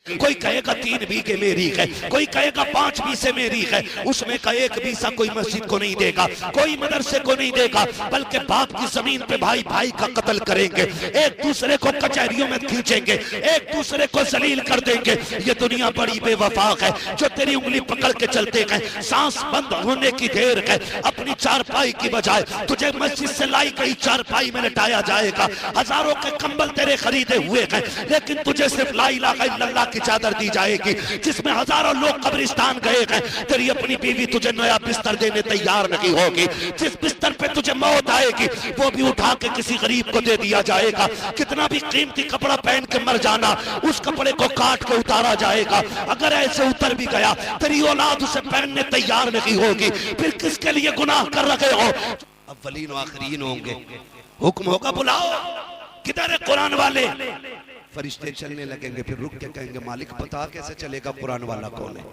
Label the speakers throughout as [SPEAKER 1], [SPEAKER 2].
[SPEAKER 1] कोई कहेगा 3 बीघे मेरी है, कोई कहेगा 5 बीसे मेरी है, उसमें का 1 बीसा कोई मस्जिद को नहीं देगा, कोई मदरसे को नहीं देगा, बल्कि बाप की जमीन पे भाई भाई का कत्ल करेंगे, एक दूसरे को कचहरियों में खींचेंगे, एक दूसरे को जलील कर देंगे। ये दुनिया बड़ी बेवफा है जो तेरी उंगली पकड़ के चलते गए, सांस बंद होने की देर है, अपनी चारपाई की बजाय तुझे मस्जिद से लाई गई चारपाई में लटाया जाएगा। हजारों के कंबल तेरे खरीदे हुए हैं, लेकिन तुझे सिर्फ ला इलाहा इल्लल्लाह की चादर दी जाएगी जिसमें हजारों लोग कब्रिस्तान गए हैं। तेरी अपनी बीवी तुझे नया बिस्तर देने तैयार नहीं होगी, जिस बिस्तर पे तुझे मौत आएगी वो भी उठा के किसी गरीब को दे दिया जाएगा। कितना भी कीमती कपड़ा पहन के मर जाना, उस कपड़े को काट के उतारा जाएगा। अगर ऐसे उतर भी गया तेरी औलाद उसे पहनने तैयार नहीं होगी, फिर किसके लिए गुनाह कर रहे हो? अव्वलीन व आखिरीन होंगे, हुक्म होगा बुलाओ, किधर है कुरान वाले? फरिश्ते चलने लगेंगे, फिर रुक के कहेंगे मालिक पता कैसे चलेगा कुरान वाला कौन है?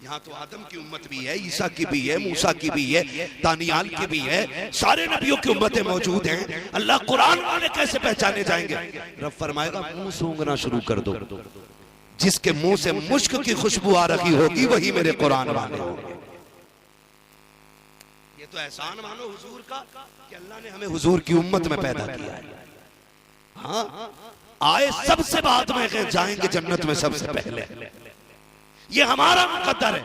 [SPEAKER 1] यहाँ तो आदम की उम्मत भी है, ईसा की भी है, मूसा की भी है, दानियाल की भी है, सारे नबियों की उम्मतें मौजूद हैं। अल्लाह कुरान वाले कैसे पहचाने जाएंगे? रब फरमाएगा मुंह सूंघना शुरू कर दो, जिसके मुंह से मुश्क की खुशबू आ रही होगी वही मेरे कुरान वाले होंगे। ये तो एहसान मानो हुजूर का कि अल्लाह ने हमें हुजूर की उम्मत में पैदा किया है। हाँ, आए सबसे बाद में हैं, जाएंगे जन्नत में सबसे पहले। ये हमारा मुकद्दर है।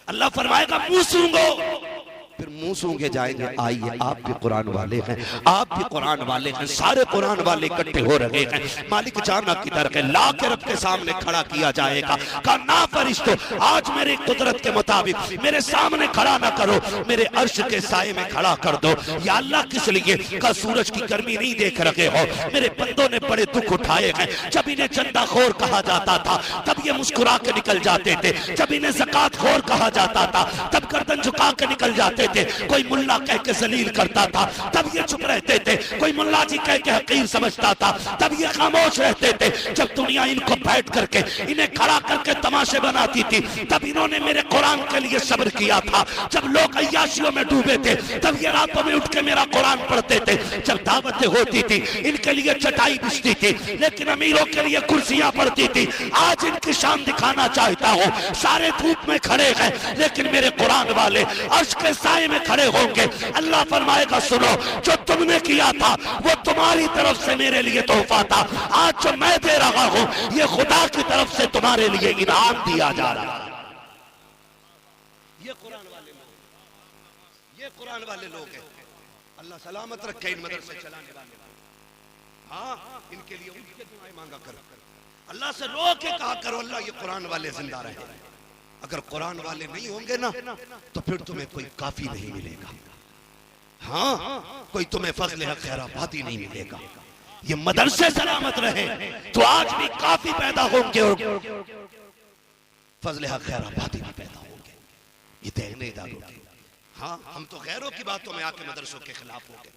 [SPEAKER 1] अल्लाह फरमाएगा मुंह सूंघो, फिर मुंह सूंघे जाएंगे। आइए आप भी कुरान वाले हैं, आप भी कुरान वाले हैं, सारे कुरान वाले इकट्ठे हो रहे हैं। मालिक जाना किधर है? ला के रब के सामने खड़ा किया जाएगा। कहा ना फरिश्तों, आज मेरी कुदरत के मुताबिक मेरे सामने खड़ा ना करो, मेरे अर्श के साए में खड़ा कर दो। या अल्लाह किस लिए? का सूरज की गर्मी नहीं देख रहे हो? मेरे बंदों ने बड़े दुख उठाए हैं। जब इन्हें चंदा खोर कहा जाता था तब ये मुस्कुरा के निकल जाते थे, जब इन्हें ज़कात खोर कहा जाता था तब गर्दन झुका के निकल जाते थे। कोई मुल्ला कह के जलील करता था तब ये चुप रहते थे, कोई मुल्ला जी कह के हकीर समझता था तब ये खामोश रहते थे। जब दुनिया इनको बैठ करके इन्हें खड़ा करके तमाशे बनाती थी तब इन्होंने मेरे कुरान के लिए सब्र किया था। जब लोग अय्याशियों में डूबे थे तब ये रातों में उठ के मेरा कुरान पढ़ते थे। जब दावतें होती थी इनके लिए चटाई बिछती थी, लेकिन अमीरों के लिए कुर्सियां पड़ती थी। आज इनकी शान दिखाना चाहता हूँ, सारे धूप में खड़े हैं लेकिन मेरे कुरान वाले अर्श के साए में खड़े होंगे। अल्लाह फरमाएगा सुनो, जो तुमने किया था वो तुम्हारी तरफ से मेरे लिए तोहफा था, आज जो मैं दे रहा हूं ये खुदा की तरफ से तुम्हारे लिए इनाम दिया जा रहा है। ये कुरान वाले लोग, ये कुरान वाले लोग हैं। अल्लाह सलामत रखे इन मदरसे चलाने वाले। हाँ, इनके लिए उनके दुआएं मांगा करो, अल्लाह से रो के कहा करो अल्लाह ये कुरान वाले जिंदा रहे। अगर कुरान वाले नहीं होंगे ना तो फिर तुम्हें कोई काफी नहीं मिलेगा। हाँ, कोई तुम्हें फजल खैराबादी नहीं मिलेगा। ये मदरसे सलामत रहे तो आज भी काफी पैदा होंगे और फजल खैराबादी भी पैदा होंगे। ये देखने इदारों के। हाँ, हम तो गैरों की बातों में आके मदरसों के खिलाफ हो गए,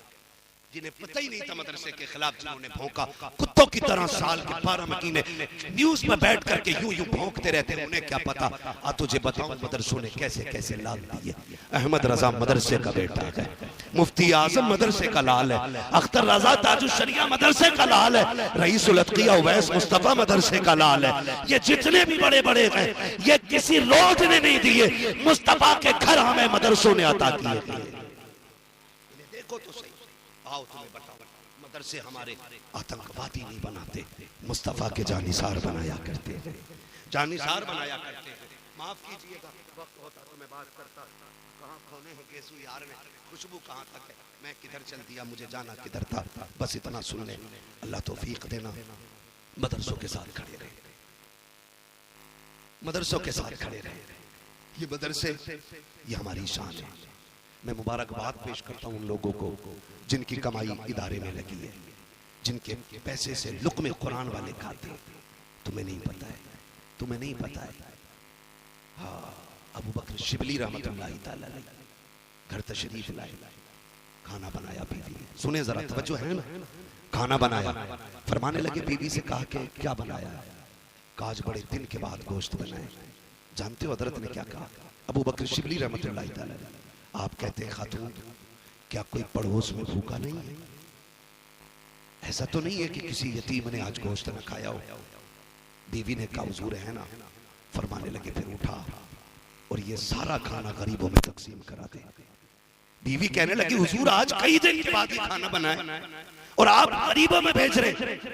[SPEAKER 1] जिन्हें पता ही नहीं था मदरसे के खिलाफ, जिन्होंने भौंका कुत्तों की तरह साल के 12 महीने न्यूज में बैठ करके यूं यूं भौंकते रहते हैं। उन्हें क्या पता? आ तुझे बताऊं मदरसों ने कैसे कैसे लाल दिए। अहमद रजा मदरसे का बेटा है, मुफ्ती आजम मदरसे का लाल है, अख्तर रजा ताजुशरिया मदरसे का लाल है, रईसुल अतकिया उवैस मुस्तफा मदरसे का लाल है। ये जितने भी बड़े बड़े हैं ये किसी रोज ने नहीं दिए, मुस्तफा के घर हमें मदरसों ने अता किए। देखो तो सही, आओ तुम्हें बताओ, मदरसे हमारे आतंकवादी नहीं बनाते, मुस्तफा के जानिसार बनाया करते हैं, जानिसार बनाया करते हैं। माफ कीजिएगा, वक्त होता तो मैं बात करता, कहाँ खोने हैं गेसू यार में, खुशबू कहाँ तक है, मैं किधर चल दिया, मुझे जाना किधर था। बस इतना सुन ले, अल्लाह तौफीक देना। मदरसों के साथ खड़े रहे, मदरसों के साथ खड़े रहे। ये मदरसे ये हमारी शान है। मैं मुबारकबाद पेश करता हूँ उन लोगों को जिनकी कमाई इदारे में लगी है, जिनके पैसे से लुक़्मे कुरान वाले खाते हैं। तुम्हें नहीं पता है, तुम्हें नहीं पता है। हाँ, अबू बकर शिबली रहमतुल्लाहि तआला अलैह घर तशरीफ लाए, खाना बनाया बीवी। सुने जरा, तवज्जो है ना? खाना बनाया, फरमाने लगे बीवी से, कहा कि क्या बनाया? कहा आज बड़े दिन के बाद गोश्त बनाए। जानते हो हजरत ने क्या कहा? अबू बकर शिबली रहमतुल्लाहि तआला अलैह, आप कहते हैं खातून क्या कोई पड़ोस में भूखा नहीं है? ऐसा तो नहीं है कि किसी यतीम ने आज गोश्त न खाया हो। बीवी ने कहा हुजूर है ना। फरमाने लगे फिर उठा और ये सारा खाना गरीबों में तकसीम करा दे। बीवी कहने लगी हुजूर आज कई दिन के बाद ये खाना बनाया और आप गरीबों में भेज रहे।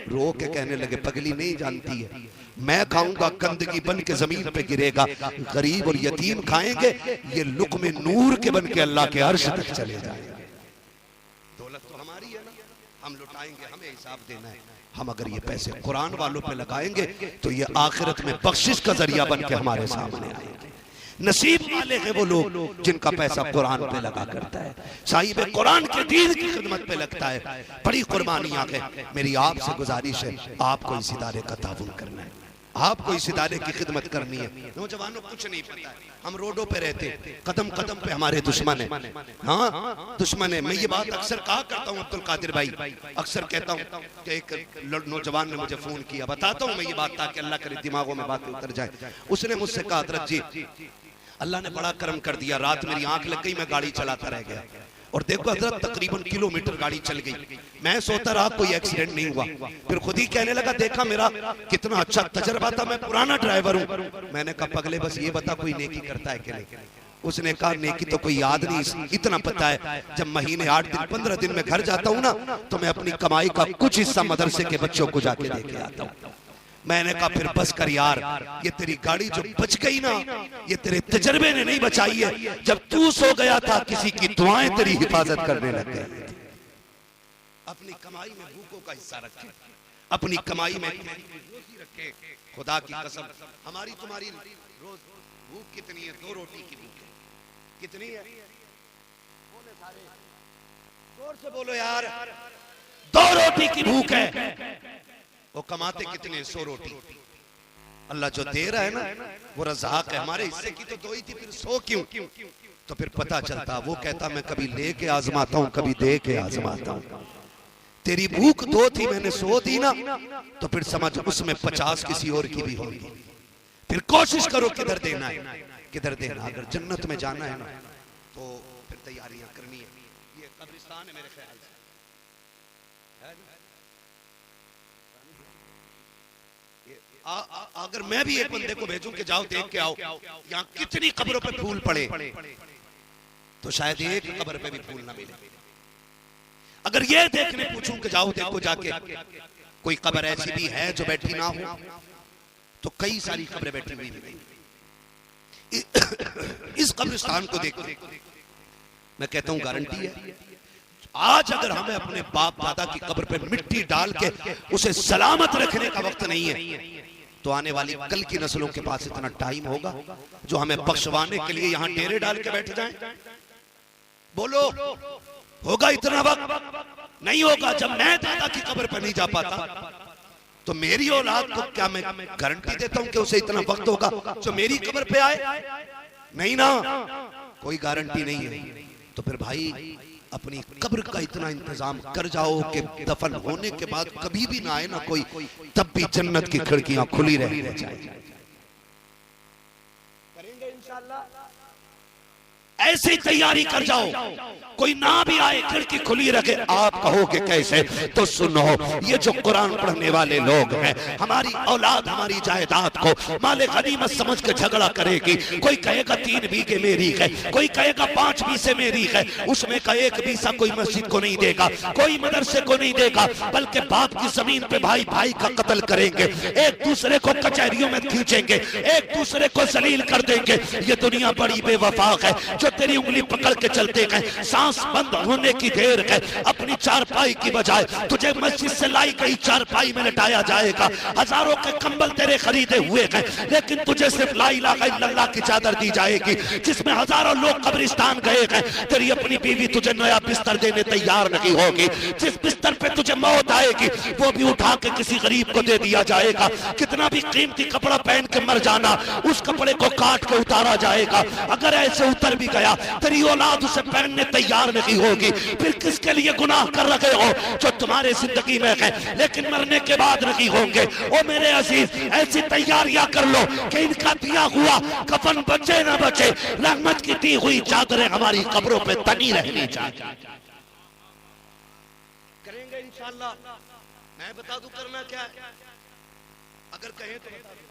[SPEAKER 1] रो के कहने लगे पगली नहीं जानती है, मैं खाऊंगा गंदगी बन के जमीन पे गिरेगा, गरीब और यतीम खाएंगे, ये लुक़्मे नूर के बन के अल्लाह के अर्श तक चले जाएंगे। दौलत तो हमारी है ना, हम लुटाएंगे, हमें हिसाब देना है। हम अगर ये पैसे कुरान वालों पे लगाएंगे तो ये आखिरत में बख्शिश का जरिया बन के हमारे सामने आएंगे। नसीब वाले हैं वो लोग जिनका पैसा कुरान पे लगा करता है, साहिब कुरान के दीन की खिदमत पे लगता है। बड़ी कुर्बानियां हैं। मेरी आपसे गुजारिश है, आपको इस इदारे का ताउन करना है, आपको इस इदारे की खिदमत करनी है। नौजवानों कुछ नहीं पता है, हम रोडों पे रहते, कदम कदम पे हमारे दुश्मन है। हाँ दुश्मन है। मैं ये बात अक्सर कहा करता हूँ अब्दुल कादिर भाई, अक्सर कहता हूँ कि एक नौजवान ने मुझे फोन किया, बताता हूँ मैं ये बात ताकि अल्लाह करे दिमागों में बातें उतर जाए। उसने मुझसे कहा हज़रत जी अल्लाह ने बड़ा करम कर दिया, रात मेरी आंख लग गई, मैं गाड़ी चलाता रह गया और देखो हजरत तकरीबन किलोमीटर गाड़ी चल गई, मैं सोता रहा कोई एक्सीडेंट नहीं हुआ। फिर खुद ही कहने लगा देखा मेरा कितना अच्छा तजर्बा था, मैं पुराना ड्राइवर हूँ। मैंने कहा पगले बस ये बता कोई नेकी करता है कि नहीं। उसने कहा नेकी तो कोई याद नहीं, इतना पता है जब महीने 8 दिन 15 दिन में घर जाता हूँ ना तो मैं अपनी कमाई का कुछ हिस्सा मदरसे के बच्चों को जाके दे के आता हूँ। मैंने कहा फिर बस कर यार, ये तेरी गाड़ी जो बच गई ना ये तेरे तजर्बे ने नहीं बचाई है, जब तू सो गया था किसी की दुआएं तेरी हिफाजत करने लग गई। अपनी कमाई में भूखों का हिस्सा रखे, अपनी कमाई में रखे। खुदा की कसम हमारी तुम्हारी रोज भूख कितनी है? 2 रोटी की भूख है। कितनी है? जोर से बोलो यार। 2 रोटी की भूख है। वो कमाते कितने? 100 रोटी। अल्लाह जो दे रहा है ना वो रज़ाक है। हमारे हिस्से की तो 2 ही थी, फिर 100 क्यों? तो फिर पता चलता। वो कहता मैं कभी लेके आजमाता हूँ कभी दे के आजमाता हूँ। तेरी भूख 2 थी, मैंने 100 दी ना तो फिर समझ उसमें 50 किसी और की भी होगी। फिर कोशिश करो किधर देना है, किधर देना। अगर जन्नत में जाना है ना तो फिर तैयारियां करनी है। ये कब्रिस्तान है मेरे ख्याल से, अगर मैं भी एक बंदे को भेजूं कि जाओ देख के आओ यहाँ कितनी कब्रों पे फूल पड़े तो शायद एक कब्र पे भी फूल ना मिले। अगर ये देखने पूछूं कि जाओ देखो जाके कोई कब्र ऐसी भी है जो बैठी ना हो तो कई सारी कब्रें बैठी हुई मिलेंगी। इस कब्रिस्तान को देखो, मैं कहता हूं गारंटी है आज अगर हमें अपने बाप दादा की कब्र पे मिट्टी डाल के उसे सलामत रखने का वक्त नहीं है तो आने वाली कल की नस्लों के पास इतना टाइम होगा जो हमें बख्शवाने के लिए यहाँ डेरे डाल के बैठ जाएं। बोलो होगा इतना वक्त? नहीं होगा। जब मैं दादा की कब्र पर नहीं जा पाता तो मेरी औलाद को क्या मैं गारंटी देता हूं कि उसे इतना वक्त होगा जो मेरी कब्र पे आए? नहीं ना, कोई गारंटी नहीं है। तो फिर भाई अपनी कब्र का इतना इंतजाम कर जाओ कि दफन होने के बाद कभी भी ना आए ना कोई, तब भी जन्नत की खिड़कियां खुली रहनी चाहिए। करेंगे इंशाअल्लाह। ऐसी तैयारी कर जाओ कोई ना भी आए खिड़की खुली रखे। आप कहोगे कैसे? तो सुनो, ये जो कुरान पढ़ने वाले लोग हैं हमारी औलाद हमारी जायदाद को माले गनीमत समझ के झगड़ा करेगी। कोई कहेगा 3 बीघे मेरी है, कोई कहेगा 5 बीसे मेरी है, उसमें का 1 बीसा कोई मस्जिद को नहीं देगा, कोई मदरसे को नहीं देगा, बल्कि बाप की जमीन पे भाई भाई का कत्ल करेंगे, एक दूसरे को कचहरियों में खींचेंगे, एक दूसरे को जलील कर देंगे। ये दुनिया बड़ी बेवफा है जो तेरी उंगली पकड़ के चलते गए, सांस बंद होने की देर है, अपनी चारपाई की बजाय तुझे मस्जिद से लाई गई चारपाई में लटाया जाएगा। हजारों के कंबल तेरे खरीदे हुए हैं लेकिन तुझे सिर्फ ला इलाहा इल्लल्लाह की चादर दी जाएगी जिसमें हजारों लोग कब्रिस्तान गए हैं। तेरी अपनी बीवी तुझे नया बिस्तर देने तैयार नहीं होगी। जिस बिस्तर पे तुझे मौत आएगी वो भी उठा के किसी गरीब को दे दिया जाएगा। कितना भी कीमती कपड़ा पहन के मर जाना, उस कपड़े को काट के उतारा जाएगा। अगर ऐसे उतर भी गया तेरी औलाद उसे पहनने तैयार नहीं होगी। फिर किसके लिए गुनाह कर रहे हो जो तुम्हारे जिंदगी में है लेकिन मरने के बाद नहीं होंगे। ओ मेरे अजीज, ऐसी तैयारियां कर लो कि इनका दिया हुआ कफन बचे ना बचे, रहमत की दी हुई चादरें हमारी कब्रों पे तनी रहनी चाहिए। करेंगे इंशाअल्लाह। मैं बता दूं करना क्या है। अगर कहें तो बता दो।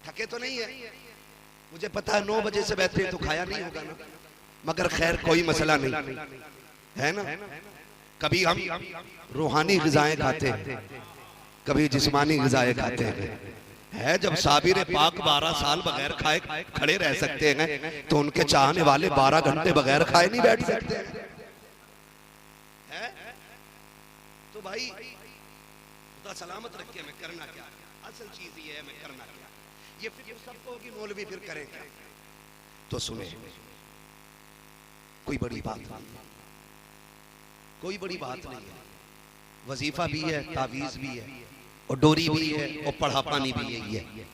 [SPEAKER 1] थके तो नहीं है? मुझे पता है 9 बजे से बेहतरीन तो खाया नहीं होगा ना, मगर खैर कोई मसला नहीं है ना। कभी हम रूहानी ग़िज़ाएं खाते हैं, कभी जिस्मानी ग़िज़ाएं खाते हैं। है जब साबिर पाक 12 साल बगैर खाए खड़े रह सकते हैं, तो उनके चाहने वाले 12 घंटे बगैर खाए नहीं बैठ सकते हैं। तो भाई खुदा सलामत रखे, मैं करना क्या, असल चीज ये है मैं करना क्या। ये फिर सबको होगी मौलवी फिर करेंगे। तो सुने, कोई बड़ी बात नहीं, कोई बड़ी बात नहीं है। वजीफा भी है, तावीज़ भी है, और डोरी भी है, और पढ़ा पानी भी यही है।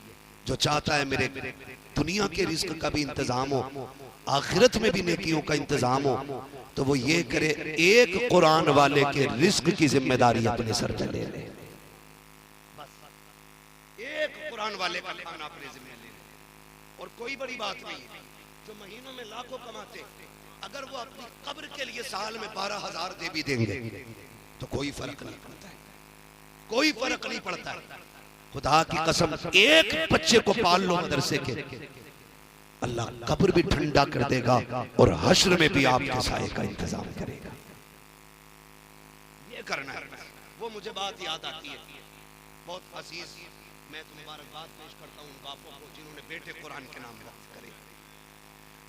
[SPEAKER 1] जो चाहता है मेरे दुनिया के रिस्क का भी इंतजाम हो, आखिरत में भी नेकियों का इंतजाम हो, तो वो ये करे, एक कुरान वाले के रिस्क की जिम्मेदारी अपने सर पे ले ले। एक कुरान वाले का खाना अपने जिम्मे ले ले। और कोई बड़ी बात नहीं है। जो महीनों में लाखों कमाते, अगर वो अपनी कब्र के लिए साल में 12,000 दे भी देंगे तो कोई फर्क नहीं पड़ता है, कोई फर्क नहीं पड़ता है। खुदा की कसम, एक बच्चे को पाल लो मदरसे के, अल्लाह कब्र भी ठंडा कर देगा और हश्र में भी आपके साए का इंतजाम करेगा। ये करना है। वो मुझे बात याद आती है, बहुत अजीज, मैं तो मुबारकबाद पेश करता हूँ उन बापों को जिन्होंने बेटे कुरान के नाम वक्फ करे।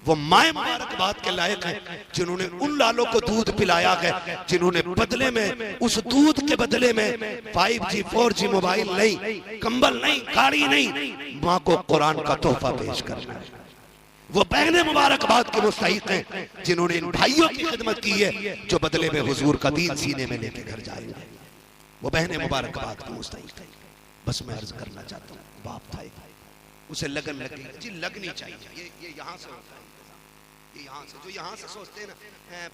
[SPEAKER 1] वो माए मुबारकबाद के लायक है जिन्होंने उन लालों को दूध पिलाया है, जिन्होंने बदले में, उस दूध के बदले में 5G 4G मोबाइल नहीं, कंबल नहीं, गाड़ी नहीं, माँ को कुरान का तोहफा पेश करना है। वो बहने मुबारकबाद के मुस्तहिक हैं जिन्होंने इन भाइयों की खिदमत की है जो बदले में हुजूर का दीन सीने में लेके घर जाएंगे। वो बहने मुबारकबाद के मुस्तहिक हैं। बस मैं अर्ज करना चाहता हूँ, बाप था उसे लगन लगी जी, लगनी चाहिए। ये यहाँ से होता है, ये यहाँ से, जो यहाँ से सोचते हैं ना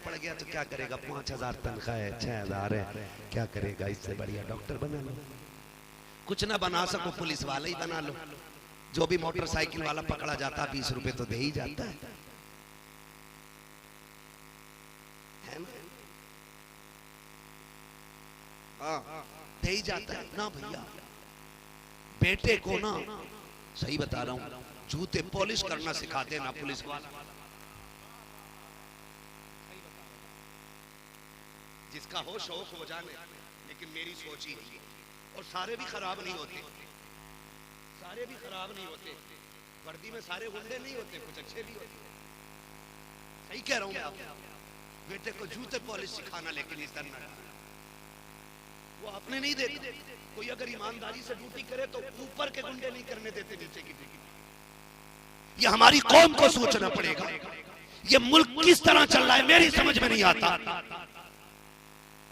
[SPEAKER 1] पड़ गया तो क्या करेगा, 5,000 तनख्वाह है, 6,000 है, क्या करेगा, इससे बढ़िया डॉक्टर बना लो। कुछ ना बना सको पुलिस वाला ही बना लो। जो भी मोटरसाइकिल वाला पकड़ा जाता है 20 रुपए तो दे ही जाता है ना? हाँ, दे ही जाता है ना भैया। बेटे को ना, सही बता रहा हूँ, जूते पॉलिश करना सिखा देना पुलिस वाला। जिसका हो शौक हो जाने, लेकिन मेरी सोच ही नहीं। और सारे भी खराब नहीं होते, सारे भी खराब नहीं होते। वर्दी में सारे गुंडे नहीं होते, कुछ अच्छे भी होते। सही कह रहा हूँ मैं। बेटे को जूते पॉलिश सिखाना, लेकिन इस तरह वो अपने नहीं देते। कोई अगर ईमानदारी से ड्यूटी करे तो ऊपर के गुंडे नहीं करने देते नीचे की ड्यूटी। ये हमारी कौम को सोचना पड़ेगा। ये मुल्क किस तरह चल रहा है मेरी समझ में नहीं आता।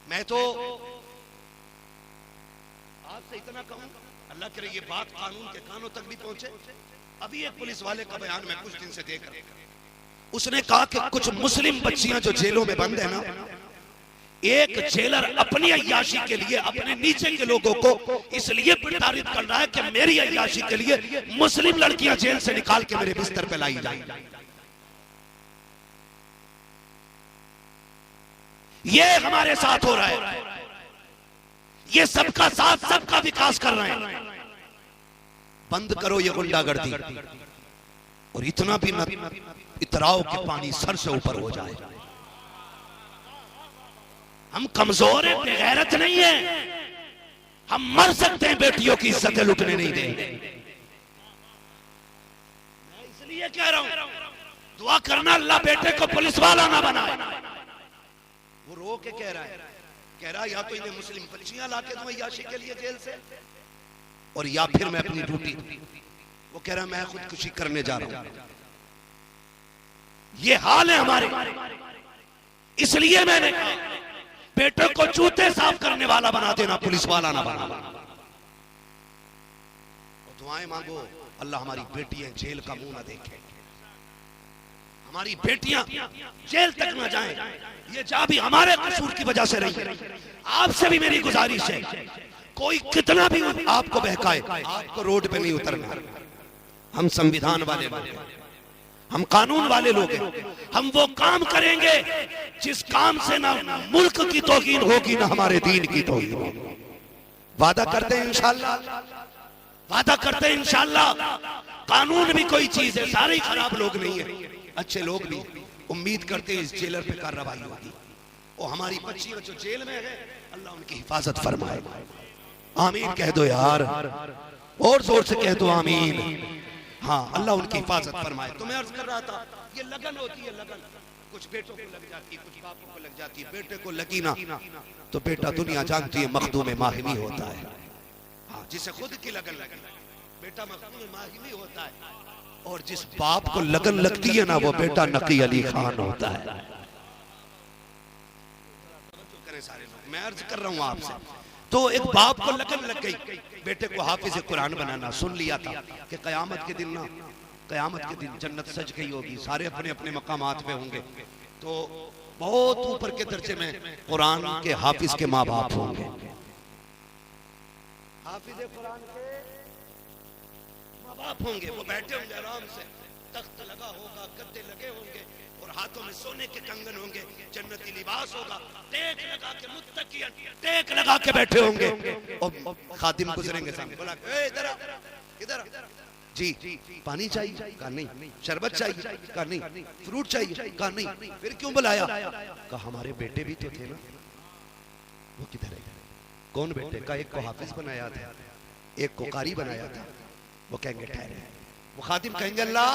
[SPEAKER 1] मैं तो आज से इतना कहूं, अल्लाह करे ये बात कानून के कानों तक भी पहुंचे। अभी एक पुलिस वाले का बयान मैं कुछ दिन से देख रहा हूं। उसने कहा कि कुछ मुस्लिम बच्चियां जो जेलों में बंद है ना, एक जेलर अपनी अय्याशी के लिए अपने नीचे के लोगों को इसलिए प्रताड़ित कर रहा है कि मेरी अय्याशी के लिए मुस्लिम लड़कियां जेल से निकाल के मेरे बिस्तर पे लाई जाए। ये हमारे साथ हो रहा है। ये सबका साथ, सबका विकास कर रहे हैं। बंद करो ये गुंडागर्दी, और इतना भी मत इतराओ कि पानी सर से ऊपर हो जाए। हम कमजोर हैं, बेगैरत नहीं है। हम मर सकते हैं, बेटियों की इज्जतें लुटने नहीं देंगे। मैं इसलिए कह रहा हूं, दुआ करना अल्लाह बेटे को पुलिस वाला ना बनाए। वो रो के कह रहा है या तो इन्हें मुस्लिम बच्चियां लाके दूं अय्याशी के लिए जेल से, और या फिर मैं अपनी ड्यूटी। वो कह रहा है मैं खुदकुशी करने जा रहा हूं। ये हाल है हमारे। इसलिए मैंने कहा बेटे को जूते साफ करने वाला बना देना, पुलिस वाला ना बना। दुआएं मांगो, अल्लाह हमारी बेटियां जेल का मुंह ना देखे, हमारी बेटियां जेल तक ना जाएं। ये जा भी हमारे कसूर की वजह से रही। आपसे भी मेरी गुजारिश है, कोई कितना भी आपको बहकाए, आपको रोड पे नहीं उतरना। हम संविधान वाले लोग हैं, हम कानून वाले लोग हैं। हम वो काम करेंगे जिस काम से ना मुल्क की तौहीन होगी ना हमारे दीन की तौहीन होगी। वादा करते हैं इंशाअल्लाह, वादा करते हैं इंशाअल्लाह। कानून भी कोई चीज है, सारे ही खराब लोग नहीं है, अच्छे लोग भी। उम्मीद करते हैं इस जेलर पे कार्रवाई होगी और हमारी बच्चियां जो जेल में है अल्लाह उनकी हिफाजत फरमाए। आमीन कह दो यार, और जोर से कह दो आमीन। हाँ, अल्लाह उनकी हिफाजत फरमाए। तो मैं अर्ज कर रहा था, ये लगन होती है, लगन कुछ बेटों को लग जाती है, कुछ बापों को लग जाती है। बेटे को लगी ना तो बेटा दुनिया जानती है मखदूम माहिमी होता है। हाँ, जिसे खुद की लगन लगी बेटा मखदूम माहिमी होता है, और जिस बाप को लगन लगती है ना वो बेटा नकी अली खान होता है। सारे लोग, मैं अर्ज कर रहा हूं आपसे, तो एक बाप को लगन लग गई बेटे को हाफिज कुरान बनाना। सुन लिया था कि कयामत के दिन ना, कयामत के दिन जन्नत सज गई होगी, सारे अपने अपने मकामात पे होंगे, तो बहुत ऊपर के दर्जे में कुरान के हाफिज के माँ बाप होंगे। हाफिज कुरान के माँ बाप होंगे, वो बैठे होंगे आराम से, तख्त लगा होगा, गद्दे लगे होंगे और हाथों में सोने के कंगन होंगे, जन्नती लिबास होगा, टेक लगा के मुत्तकियन टेक लगा के बैठे होंगे और खादिम गुजरेंगे सामने, बोला ए इधर इधर जी, पानी चाहिए? कहा नहीं। शरबत चाहिए? कहा नहीं। फ्रूट चाहिए? कहा नहीं। फिर क्यों बुलाया? कहा हमारे बेटे भी तो थे ना, वो किधर है? कौन बेटे? का एक को हाफिज बनाया था, एक को कारी बनाया था। वो कहेंगे ठहरे। वो खादिम कहेंगे अल्लाह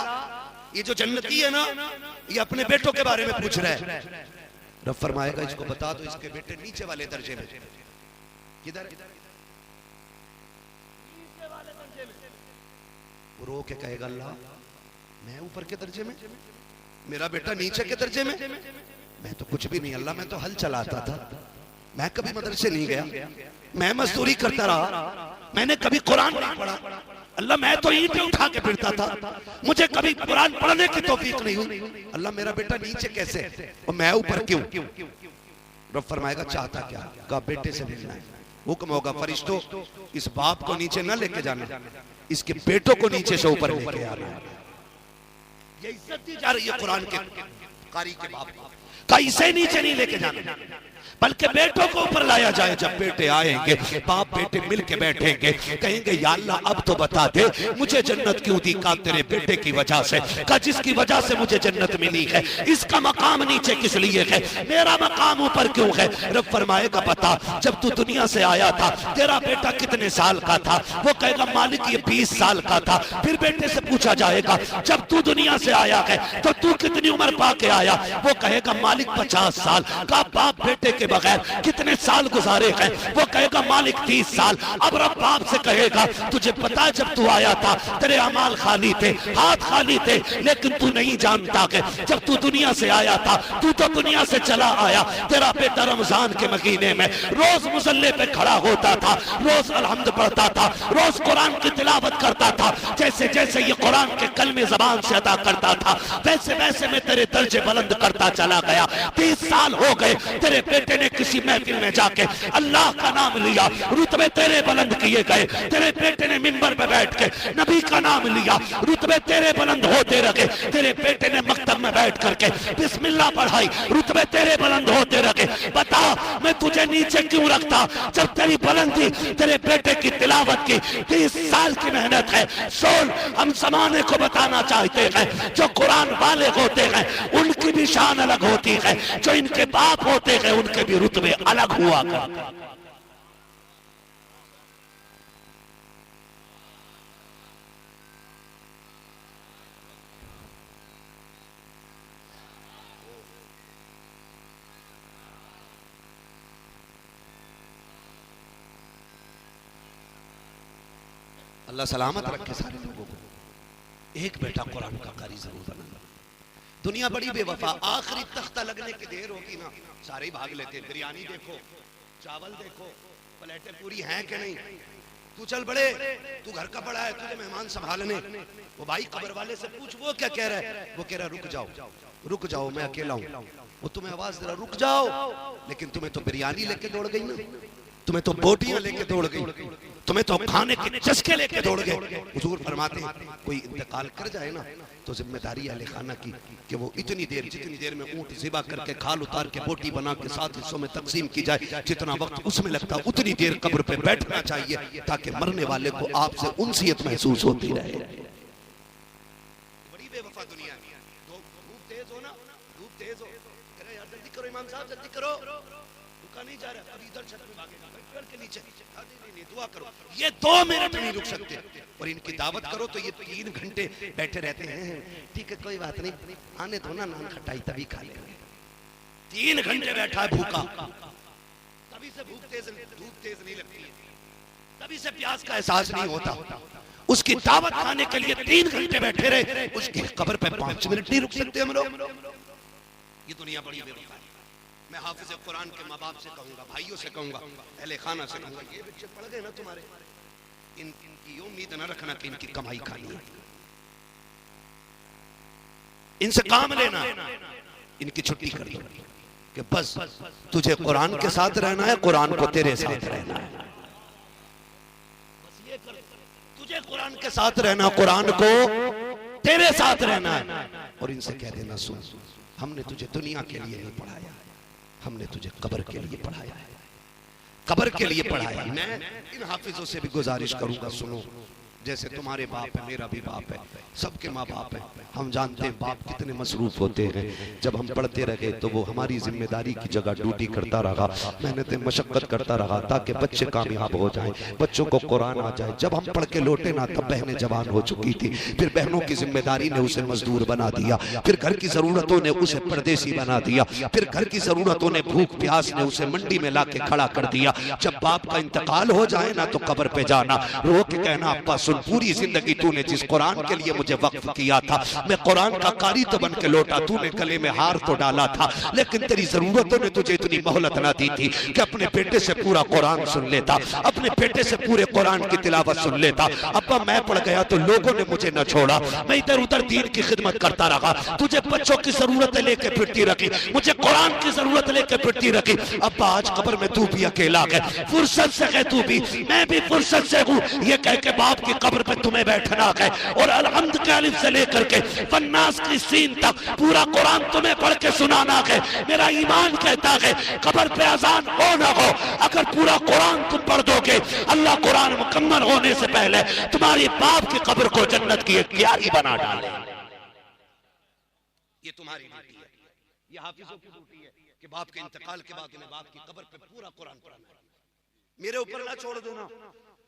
[SPEAKER 1] ये जो जन्नती है ना ये अपने बेटों के बारे में पूछ रहा है। रब फरमाएगा इसको बता दो इसके बेटे नीचे वाले दर्जे में। किधर? नीचे वाले दर्जे में। वो रो के कहेगा अल्लाह मैं ऊपर के दर्जे में, मेरा बेटा नीचे के दर्जे में। मैं तो कुछ भी नहीं अल्लाह, मैं तो हल चलाता था, मैं कभी मदरसे नहीं गया, मैं मजदूरी करता रहा, मैंने कभी कुरान नहीं पढ़ा अल्लाह, मैं तो ईंटें उठा के फिरता था, मुझे कभी कुरान पढ़ने की तौफीक नहीं हुई अल्लाह, मेरा बेटा नीचे कैसे और मैं ऊपर क्यों? रब फरमाएगा चाहता क्या? कहा बेटे से मिलना है। हुक्म होगा फरिश्तों इस बाप को नीचे न लेके जाना, इसके बेटों को नीचे से ऊपर लेके आना। ये इज्जत दी जा रही है कुरान के कारी के बाप का, इसे नीचे नहीं लेके जाना बल्कि बेटों को ऊपर लाया जाए। जब बेटे आएंगे बाप बेटे मिल के बैठेंगे, कहेंगे या अल्लाह अब तो बता दे मुझे जन्नत क्यों दी? का तेरे बेटे की वजह से। का जिसकी वजह से मुझे जन्नत मिली है, इसका मकाम नीचे किस लिए है, मेरा मकाम ऊपर क्यों है? रब फरमाएगा बता जब तू दुनिया से आया था तेरा बेटा कितने साल का था? वो कहेगा मालिक ये 20 साल का था। फिर बेटे से पूछा जाएगा जब तू दुनिया से आया है तो तू कितनी उम्र पा के आया? वो कहेगा मालिक 50 साल का। बाप बेटे के बगैर कितने साल गुजारे हैं? वो कहेगा मालिक 30 साल। अब रब बाप से कहेगा तुझे पता जब तू आया था तेरे अमाल खाली थे, हाथ खाली थे, लेकिन तू नहीं जानता कि जब तू दुनिया से आया था तू तो दुनिया से चला आया। तेरा बेटा रमजान के महीने में रोज मुसल्ले पे खड़ा होता था, रोज अलहम्द पढ़ता था, रोज कुरान की तिलावत करता था। जैसे जैसे ये कुरान के कलमे जबान से अदा करता था वैसे वैसे मैं तेरे दर्जे बुलंद करता चला गया। 30 साल हो गए तेरे बेटे ने किसी महफिल में जाके अल्लाह का नाम लिया, रुतबे तेरे बुलंद किए गए। तेरे बेटे ने मिंबर पे बैठ के नबी का नाम लिया, रुतबे तेरे बुलंद होते रहे। तेरे बेटे ने मकतब में बैठ करके बिस्मिल्लाह पढ़ाई, रुतबे तेरे बुलंद होते रहे। बता मैं तुझे नीचे क्यों रखता जब तेरी बुलंदी तेरे बेटे की तिलावत की 30 साल की मेहनत है। सुन हम जमाने को बताना चाहते हैं जो कुरान वाले होते हैं उनकी भी शान अलग होती है, जो इनके बाप होते हैं उनके भी रुतबे अलग हुआ करते। अल्लाह सलामत रखे सारे लोगों को। एक बेटा कुरान का कारी जरूर बना। दुनिया बड़ी बेवफा, आखिरी तख्ता लगने की देर होगी ना सारे ही भाग लेते। बिरयानी देखो, चावल देखो, प्लेटें पूरी हैं कि नहीं, तू चल बड़े, तू घर का बड़ा है, तुझे मेहमान संभालने। वो भाई कब्र वाले से पूछ वो क्या कह रहा है? वो कह रहा रुक जाओ, रुक जाओ मैं अकेला हूँ। वो तुम्हें आवाज दे रहा रुक जाओ, लेकिन तुम्हें तो बिरयानी लेके दौड़ गई ना, तुम्हें तो बोटियां लेके दौड़ गई। तुम्हें तो खाने के चस्के लेके दौड़ गए। हुजूर फरमाते हैं कोई इंतकाल कर जाए ना तो जिम्मेदारी अहले खाना की कि वो इतनी देर जितनी देर में ऊंट ज़िबा करके खाल उतार के बोटी बना के 7 हिस्सों में तकसीम की जाए, जितना वक्त उसमें लगता उतनी देर कब्र पे बैठना चाहिए ताकि मरने वाले को आपसे उनसियत महसूस होती रहे। बड़ी बेवफा दुनिया है। धूप तेज हो ना, धूप तेज हो, अरे यार जल्दी करो इमाम साहब जल्दी करो, रुका नहीं जा रहा, अभी इधर छत में भागेगा पेड़ के नीचे, नहीं दुआ करो, ये 2 मिनट नहीं रुक सकते। और इनकी दावत करो तो ये 3 घंटे बैठे रहते हैं। ठीक है कोई बात नहीं, आने दो ना, नान खटाई तभी खा लेंगे। 3 घंटे बैठा है भूखा, तभी से धूप तेज नहीं लगती है, तभी से प्यास का एहसास नहीं होता। उसकी दावत खाने के लिए 3 घंटे बैठे रहे, उसकी कब्र पे 5 मिनट नहीं रुक सकते हम लोग। ये दुनिया बड़ी बेवफा है। मैं हाफिज कुरान के माँ बाप से कहूंगा, भाइयों से कहूंगा, अहले खाना से कहूंगा, ये बच्चे पढ़ गए ना तुम्हारे, इनकी उम्मीद न रखना कि इनकी कमाई खानी है, इनसे काम लेना, इनकी छुट्टी कर दो कि बस तुझे कुरान के साथ रहना है, कुरान को तेरे साथ रहना है, बस ये कर, तुझे कुरान के साथ रहना, कुरान को तेरे साथ रहना है। और इनसे कह देना सुन, हमने तुझे दुनिया के लिए नहीं पढ़ाया, हमने तुझे कब्र के लिए पढ़ाया है, कब्र के लिए पढ़ाया। मैं इन हाफिजों से भी गुजारिश करूंगा, सुनो, जैसे तुम्हारे बाप है, मेरा भी बाप है, सबके माँ बाप है, हम जानते हैं बाप कितने मसरूफ होते हैं। जब हम पढ़ते रहे तो वो हमारी जिम्मेदारी की जगह ड्यूटी करता रहा, मेहनत मशक्कत करता रहा ताकि बच्चे कामयाब हो जाएं, बच्चों को कुरान आ जाए। जब हम पढ़ के लौटे ना तब बहनें जवान हो चुकी थी, फिर बहनों की जिम्मेदारी ने उसे मजदूर बना दिया, फिर घर की जरूरतों ने उसे परदेसी बना दिया, फिर घर की जरूरतों ने भूख प्यास ने उसे मंडी में ला के खड़ा कर दिया। जब बाप का इंतकाल हो जाए ना तो कब्र पे जाना, रो के कहना अब्बा सुन, पूरी जिंदगी तूने जिस कुरान के लिए मुझे वक्फ किया था, मैं कुरान का कारी तो बन के लौटा, तूने गले में हार तो डाला था, लेकिन तेरी जरूरतों ने तुझे इतनी मोहलत ना दी थी कि अपने बेटे से पूरा कुरान सुन लेता, अपने बेटे से पूरे कुरान की तिलावत सुन लेता। अब्बा मैं पढ़ गया तो लोगों ने मुझे न छोड़ा, मैं इधर उधर दीन की खिदमत करता रहा, तुझे बच्चों की जरूरतें लेके फिरती रखी, मुझे कुरान की जरूरत लेके फिरती रखी। अब्बा आज कब्र में तू भी अकेला है, फुर्सत से है तू भी, मैं भी फुर्सत से हूँ, ये कह के बाप की कब्र पे तुम्हें बैठना है और अलहम्द के अलिफ से लेकर के वन्नास की सीन तक पूरा कुरान तुम्हें पढ़ के सुनाना है। मेरा ईमान कहता है कब्र पे अजान हो ना हो, अगर पूरा कुरान तुम पढ़ दोगे, अल्लाह कुरान मुकम्मल होने से पहले तुम्हारी बाप की कब्र को जन्नत की एक क्यारी बना डाले। ये तुम्हारी ड्यूटी है, ये हाफिजों की ड्यूटी है कि बाप के इंतकाल के बाद उन्हें बाप की कब्र पे पूरा कुरान पढ़ना है। मेरे ऊपर ना छोड़ देना,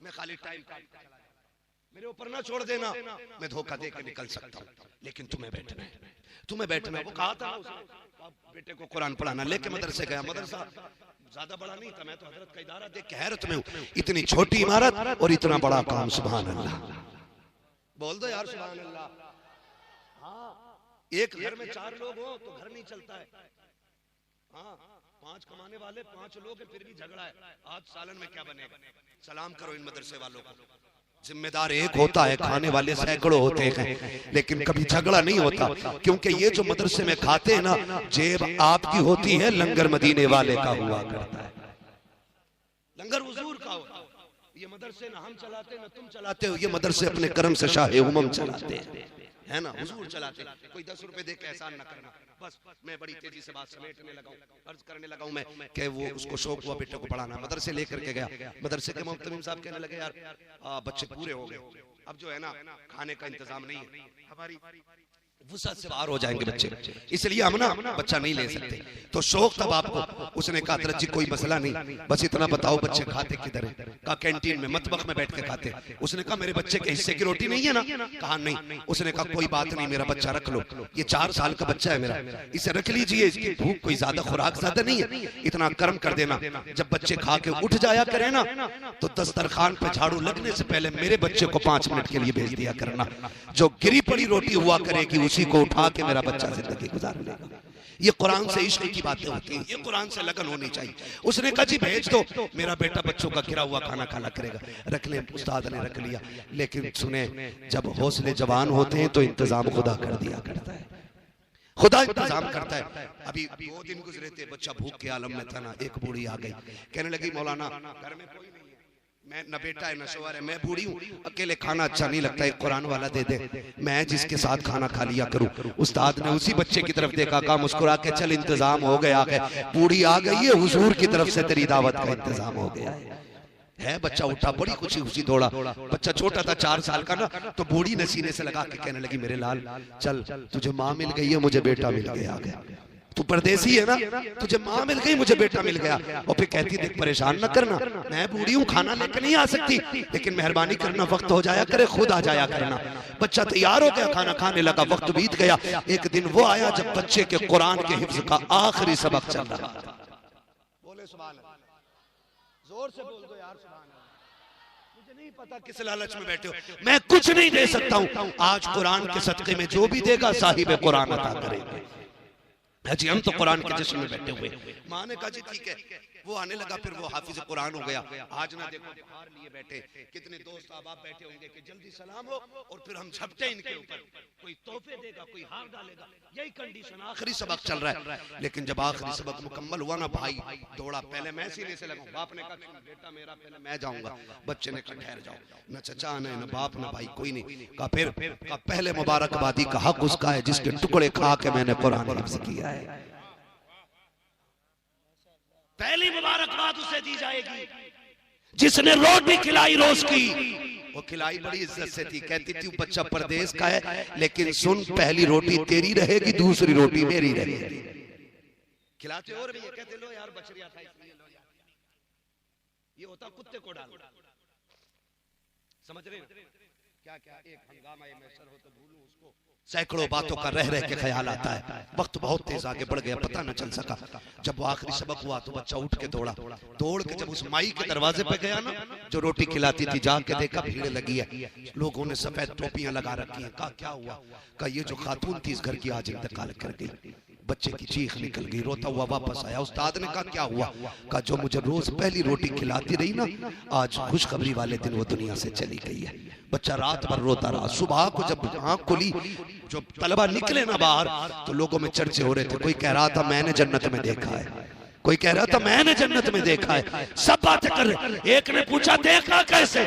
[SPEAKER 1] मैं खाली टाइम मेरे ऊपर ना छोड़ देना, मैं धोखा दे के निकल सकता हूँ, लेकिन तुम्हें बैठना है, तुम्हें बैठना है। वो कहा था बेटे को कुरान पढ़ाना, लेके मदरसे गया, मदरसा ज्यादा बड़ा नहीं था, मैं तो हजरत का इदारा देख के हैरत में हूँ, इतनी छोटी इमारत और इतना बड़ा काम, सुभान अल्लाह, बोल दो यार सुभान अल्लाह। हाँ, एक घर में 4 लोग हो तो घर नहीं चलता है, हाँ 5 कमाने वाले 5 लोग हैं फिर भी झगड़ा है, आज सालन में क्या बनेगा। सलाम करो इन मदरसे वालों को, जिम्मेदार एक होता है, खाने वाले सैकड़ों होते हैं, लेकिन कभी झगड़ा नहीं होता, क्योंकि ये जो मदरसे में खाते हैं ना, जेब आपकी होती है, लंगर मदीने वाले का हुआ करता है, लंगर हुजूर का होता है। ये मदरसे ना हम चलाते ना तुम चलाते हो, ये मदरसे अपने कर्म से शाह उमम चलाते हैं, है ना, हुजूर चलाते। कोई 10 रुपए दे के एहसान ना करना। बस मैं बड़ी तेजी से बात समेटने लगा हूँ, अर्ज करने लगा हूँ मैं कि वो उसको शौक हुआ बेटे को पढ़ाना, मदरसे लेकर के गया, मदरसे के मुफ्तमीम साहब कहने लगे यार बच्चे पूरे हो गए, अब जो है ना खाने का इंतजाम नहीं है, हमारी वुसअत से बाहर हो जाएंगे बच्चे, इसलिए हम ना बच्चा नहीं ले सकते। तो शौक था बाप को, उसने कहा हजरत जी कोई मसला नहीं, बस इतना बताओ बच्चे खाते किधर है। कहा कैंटीन में, मतबख में बैठ के खाते। उसने कहा मेरे बच्चे के हिस्से की रोटी नहीं है ना? कहा नहीं। उसने कहा कोई बात नहीं, मेरा बच्चा रख लो, ये 4 साल का बच्चा है मेरा, इसे रख लीजिए, इसकी भूख कोई ज्यादा खुराक ज्यादा नहीं है, इतना कर्म कर देना, जब बच्चे खा के उठ जाया करे ना तो दस्तरखान पे झाड़ू लगने से पहले मेरे बच्चे को 5 मिनट के लिए भेज दिया करना, जो गिरी पड़ी रोटी हुआ करेगी उसी को उठा के मेरा बच्चा जिंदगी गुजार लेगा। ये कुरान से इश्क की बातें होती हैं, ये कुरान से लगन होनी चाहिए। उसने कहा जी भेज दो, मेरा बेटा बच्चों का गिरा हुआ खाना खाला करेगा। रख ले, उस्ताद ने रख लिया, लेकिन सुने जब हौसले जवान होते हैं तो इंतजाम खुदा कर दिया करता है, खुदा इंतजाम करता है। अभी 2 दिन गुजरे थे, बच्चा भूख के आलम में था ना, एक बूढ़ी आ गई, कहने लगी मौलाना घर में कोई नहीं है, मैं न बेटा है न शोहर है, मैं बूढ़ी हूँ, अकेले खाना अच्छा नहीं लगता, एक कुरान वाला दे दे, मैं जिसके साथ खाना खा लिया करूँ। उस्ताद ने उसी बच्चे की तरफ देखा, कहा मुस्कुरा के चल इंतजाम हो गया है, बूढ़ी आ गई है, हुजूर की तरफ से तेरी दावत का इंतजाम हो गया है। बच्चा उठा, बड़ी खुशी खुशी दौड़ा। बच्चा छोटा था 4 साल का ना, तो बूढ़ी ने सीने से लगा के कहने लगी मेरे लाल चल, तुझे माँ मिल गई है, मुझे बेटा मिल गया। तू परदेसी है ना, तुझे माँ मिल गई, मुझे बेटा मिल गया। और फिर कहती देख परेशान ना करना, मैं बूढ़ी हूँ, खाना लेकर नहीं आ सकती, लेकिन मेहरबानी करना वक्त हो जाया करे, खुद आ जाया करना। बच्चा तैयार हो गया, खाना खाने लगा, वक्त बीत गया। एक दिन वो आया जब बच्चे के कुरान के हिफ्ज का आखिरी सबक चल रहा था। बोले सुभान अल्लाह, जोर से बोल दो यार सुभान अल्लाह। मुझे नहीं पता किस लालच में बैठे हो, मैं कुछ नहीं दे सकता हूँ, आज कुरान के सदके में जो भी देगा साहिब कुरान अता करेंगे। जी हम तो कुरान के जश्न में बैठे हुए। माँ ने कहा जी ठीक है। वो आने लगा, फिर वो हाफिज कुरान हो गया। आज ना देखो हार लिए बैठे, कितने दोस्त अहबाब बैठे होंगे कि जल्दी सलाम हो और फिर हम झपटे इनके ऊपर, कोई तोहफे देगा, कोई हार डालेगा, यही कंडीशन। आखिरी सबक चल रहा है, लेकिन जब आखिरी सबक मुकम्मल हुआ ना, भाई दौड़ा, पहले मैं सीने से लगा। बाप ने कहा बेटा मेरा पहले मैं जाऊंगा, बच्चे ने कहा ठहर जाओ, न चचा न बाप न भाई कोई नहीं। कहा फिर कहा पहले मुबारकबादी का हक उसका है जिसके टुकड़े खा के मैंने कुरान हिफ्ज़ किया है। पहली मुबारकबाद उसे दी जाएगी जिसने रोटी खिलाई रोज की। वो खिलाई बड़ी इज्जत से थी, कहती थी बच्चा परदेश का है, लेकिन सुन पहली रोटी तेरी रहेगी, दूसरी रोटी मेरी रहेगी। खिलाते और भी ये कहते लो यार बछड़िया था इसलिए लो यार, ये होता कुत्ते को डाल। समझ रहे हैं क्या क्या? एक हंगामा में सर हो तो भूलूं उसको, सैकड़ों बातों का रह रह के ख्याल आता है। वक्त बहुत तेज आगे बढ़ गया, पता न चल सका। जब वो आखिरी सबक हुआ तो बच्चा उठ के दौड़ा, दौड़ के जब उस माई के दरवाजे पे गया ना जो रोटी खिलाती थी, जाके देखा भीड़ लगी है, लोगों ने सफेद टोपियां लगा रखी हैं। कहा क्या हुआ? कहा ये जो खातून थी इस घर की आज इंतकाल कर गई। बच्चे की चीख निकल गई, रोता हुआ वापस आया। उस्ताद ने कहा क्या हुआ? कहा जो मुझे रोज पहली रोटी खिलाती रही ना, आज खुशखबरी वाले दिन वो दुनिया से चली गई है। बच्चा रात भर रोता रहा। सुबह को जब आंख खुली, जो तलबा निकले ना बाहर, तो लोगों में चर्चे हो रहे थे। कोई कह रहा था मैंने जन्नत में देखा है, कोई कह रहा था मैंने जन्नत में देखा है, सब बातें कर रहे। एक ने पूछा देखा कैसे?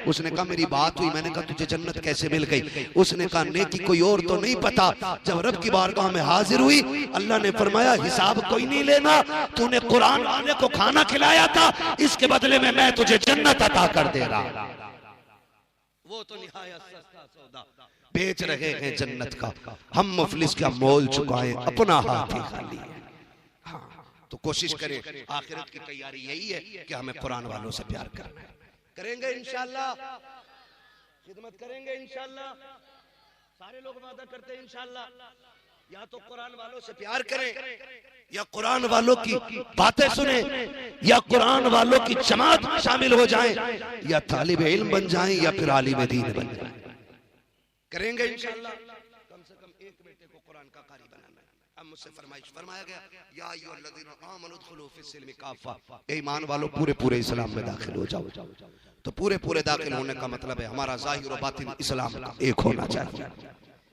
[SPEAKER 1] उसने कहा मेरी बात हुई, मैंने कहा तुझे जन्नत कैसे मिल गई? उसने कहा नेकी कोई और तो नहीं पता, जब रब की बारगाह में हाजिर हुई अल्लाह ने फरमाया हिसाब कोई नहीं लेना, तूने कुरान वाले को खाना खिलाया था, इसके बदले में मैं तुझे जन्नत अता कर दे रहा। वो तो निहायत सस्ता सौदा, बेच रहे हैं जन्नत का, हम मुफलिस का मोल चुकाएं अपना हाथ ही खाली। तो कोशिश करें, आखिरत की तैयारी यही है कि हमें कुरान वालों से प्यार करना है। करेंगे इंशाल्लाह, खिदमत करेंगे इंशाल्लाह, सारे लोग वादा करते हैं इंशाल्लाह। या तो कुरान वालों से प्यार करें, या कुरान वालों की बातें सुने, या कुरान वालों की जमात में शामिल हो जाएं, या तालिब इल्म बन जाएं, या फिर आलिम दीन बन जाएं। करेंगे इंशाल्लाह। कम से कम एक बेटे को कुरान का कारी बनाना है। अब मुझसे फरमाइश फरमाया गया या अय्युहल्लज़ीना आमनू उदखुलू फिस्सिल्मि काफ़ा, ए ईमान वालों पूरे पूरे इस्लाम में दाखिल हो जाओ। तो पूरे पूरे दाखिल होने का मतलब है हमारा ज़ाहिर और बातिन इस्लाम का एक होना चाहिए,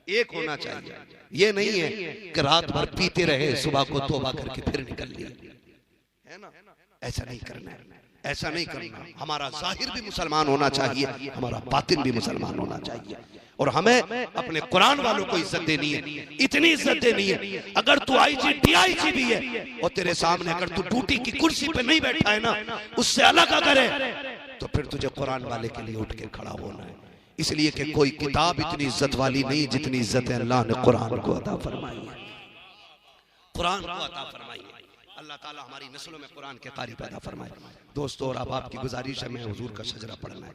[SPEAKER 1] एक होना चाहिए। ये नहीं है कि रात भर पीते रहे, सुबह को तौबा करके फिर निकल लिए, है ना? ऐसा नहीं करना है, ऐसा नहीं करना। हमारा जाहिर भी मुसलमान होना चाहिए, हमारा बातिन भी मुसलमान होना चाहिए। और हमें अपने कुरान वालों को इज्जत देनी है, इतनी इज्जत देनी है। अगर तू आईजी डीआईजी भी है और तेरे सामने अगर तू ड्यूटी की कुर्सी पे नहीं बैठा है ना, उससे अलग अगर है, तो फिर तुझे कुरान वाले के लिए उठ के खड़ा होना है। इसलिए कि कोई किताब इतनी इज्जत वाली नहीं जितनी इज्जत अल्लाह ने कुरान को अता फरमाई है। कुरान को अता फरमाई है। अल्लाह ताला हमारी नस्लों में कुरान के कारी पैदा फरमाए। दोस्तों और अब आपकी गुजारिश है, मैं हुजूर का शजरा पढ़ना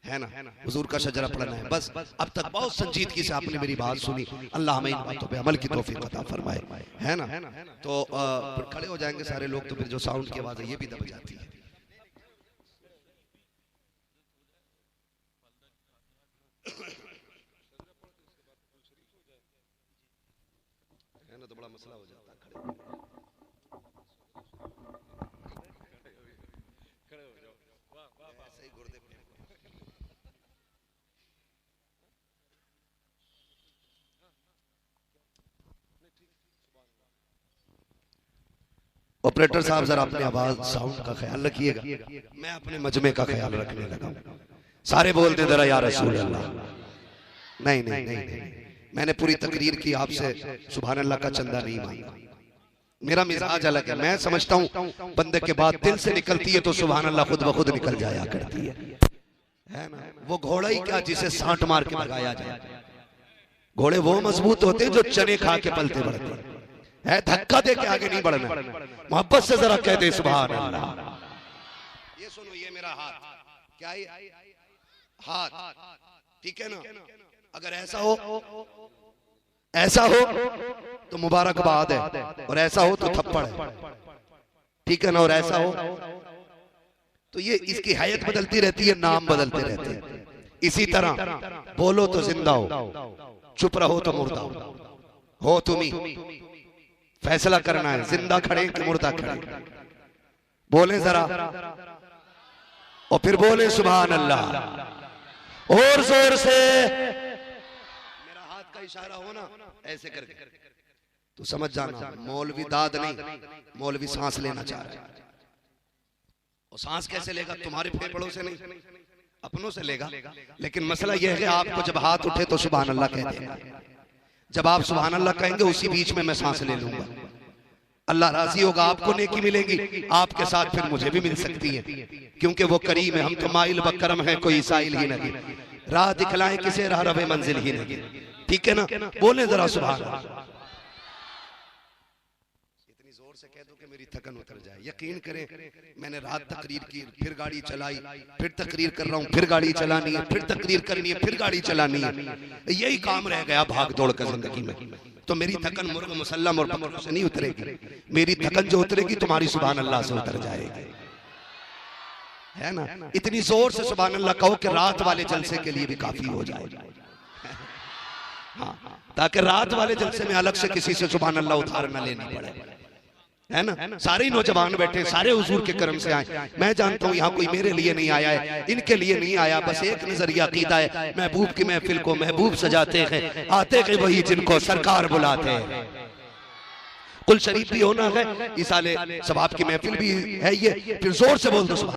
[SPEAKER 1] है ना, हुजूर का शजरा पढ़ना है बस। अब तक बहुत संजीदगी से आपने मेरी बात सुनी, अल्लाह हमें इन बातों पे अमल की तौफीक अता फरमाए, है ना? तो खड़े हो जाएंगे सारे लोग, तो फिर जो साउंड की आवाज़ है ये भी दब जाती है। है ना, तो बड़ा मसला हो जाता है। खड़े हो जाओ, ऐसे ही गुर्दे पे। ऑपरेटर साहब जरा अपनी आवाज साउंड का ख्याल रखिएगा, मैं अपने मजमे का ख्याल रखने लगा। सारे बोलते जरा या रसूल अल्लाह। नहीं नहीं नहीं, नहीं। मैंने पूरी तकरीर की आपसे सुभान अल्लाह का चंदा नहीं मांगा। मेरा मिजाज अलग है, मैं समझता हूँ बंदे के बाद दिल से निकलती है तो सुभान अल्लाह खुद ब खुद निकल जाया करती है ना। वो घोड़ा ही क्या जिसे सांट मार के भगाया जाए। घोड़े वो मजबूत होते हैं जो चने खा के पलते बढ़ते है, धक्का दे के आगे नहीं बढ़ना। मोहब्बत से जरा कह दे सुभान अल्लाह। ये सुनो, ये मेरा हाथ क्या है, हाथ, ठीक है ना। अगर ऐसा हो तो मुबारकबाद है, और ऐसा हो तो थप्पड़ है, ठीक है ना। और ऐसा हो तो ये इसकी हैयत बदलती रहती है, नाम बदलते रहते हैं। इसी तरह बोलो तो जिंदा हो, चुप रहो तो मुर्दा हो तुम्ही। फैसला करना है, जिंदा खड़े कि मुर्दा खड़े। बोले जरा और फिर बोले सुभान अल्लाह और जोर से। मेरा हाथ का इशारा हो ना ऐसे करके तो समझ जाना मौलवी दाद नहीं, मौलवी सांस लेना चाह रहा है। और सांस कैसे लेगा? तुम्हारे फेफड़ों से नहीं, अपनों से लेगा। लेकिन मसला यह है कि आपको जब हाथ उठे तो सुभान अल्लाह कह देगा। जब आप सुभान अल्लाह कहेंगे उसी बीच में मैं सांस ले लूंगा। अल्लाह राजी होगा, आपको नेकी मिलेगी, आपके साथ फिर मुझे भी मिल सकती है, क्योंकि वो करीम है। हम तो माइल बकरम है, कोई साइल ही नहीं। राह दिखलाए किसे राह रवे मंजिल ही नहीं, ठीक है ना। बोले जरा सुभान अल्लाह। इतनी जोर से कह दो कि मेरी थकन उतर जाए। यकीन करें, मैंने रात तकरीर की, फिर गाड़ी चलाई, फिर तकरीर कर रहा हूँ, फिर गाड़ी चलानी है, फिर तकरीर करनी है, फिर गाड़ी चलानी है। यही काम रह गया भाग दौड़ कर जिंदगी में। तो मेरी थकन मुर्ग मुसल्लम और बकरों से नहीं उतरेगी। मेरी थकन जो उतरेगी तुम्हारी सुभान अल्लाह से उतर जाएगी, है ना। इतनी जोर से सुभान अल्लाह कहो कि रात वाले जलसे के लिए भी काफी हो जाए। हाँ, ताकि रात वाले जलसे में अलग से किसी से सुभान अल्लाह उधार न लेनी पड़े, है ना। सारे नौजवान बैठे, सारे हुजूर के करम से आए। मैं जानता हूँ यहाँ कोई मेरे लिए नहीं आया है, इनके लिए नहीं आया। बस एक नजरिया अकीदा है, महबूब की महफिल को महबूब सजाते हैं, आते हैं वही जिनको सरकार बुलाते हैं। कुल शरीफ भी होना है, इसाले सवाब की महफिल भी है ये। फिर जोर से बोल दो सुभान।